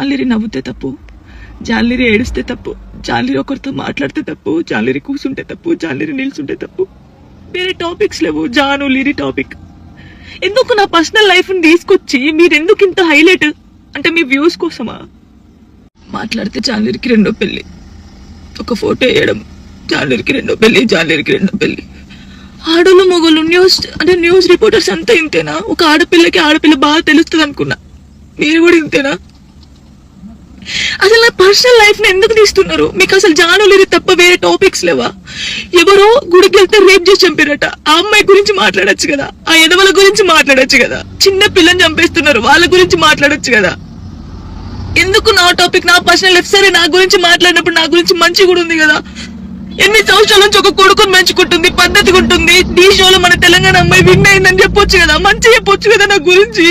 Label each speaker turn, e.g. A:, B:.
A: జాన్లిరి నవ్వుతే తప్పు, జాన్లిరి ఏడుస్తే తప్పు, జాన్లిరి ఒకరితో మాట్లాడితే తప్పు, జాన్లిరి కూర్చుంటే తప్పు, జాన్లిరి నిల్చుంటే తప్పు. వేరే టాపిక్స్ లేవు. జాను లిరి టాపిక్. ఎందుకు నా పర్సనల్ లైఫ్ ని తీసుకొచ్చి మీరెందుకు ఇంత హైలైట్? అంటే మీ వ్యూస్ కోసమా? మాట్లాడితే జాన్లిరికి రెండో పెళ్లి, ఒక ఫోటో వేయడం, జాన్లిరికి రెండో పెళ్లి, జాన్లిరికి రెండో పెళ్లి. ఆడోళ్ళు మొగోళ్ళు న్యూస్ రిపోర్టర్స్ అంతా ఇంతేనా? ఒక ఆడపిల్లకి ఆడపిల్ల బాగా తెలుస్తుంది అనుకున్నా, మీరు కూడా ఇంతేనా? అసలు నా పర్సనల్ లైఫ్ ని ఎందుకు తీస్తున్నారు? మీకు అసలు జాను లిరి తప్ప వేరే టాపిక్స్ లేవా? ఎవరో గుడికి వెళ్తే రేప్ చేసి చంపారట, ఆ అమ్మాయి గురించి మాట్లాడొచ్చు కదా, ఆ ఎదవల గురించి మాట్లాడొచ్చు కదా, చిన్న పిల్లని చంపేస్తున్నారు వాళ్ళ గురించి మాట్లాడొచ్చు కదా. ఎందుకు నా టాపిక్, నా పర్సనల్ లైఫ్? సరే, నా గురించి మాట్లాడినప్పుడు నా గురించి మంచి కూడా ఉంది కదా. ఎన్ని సంవత్సరాల నుంచి ఒక కొడుకుని పెంచుకుంటుంది, పద్ధతిగా ఉంటుంది. ఈ షోలో మన తెలంగాణ అమ్మాయి విన్ అయిందని చెప్పొచ్చు కదా, మంచి చెప్పొచ్చు కదా నా గురించి.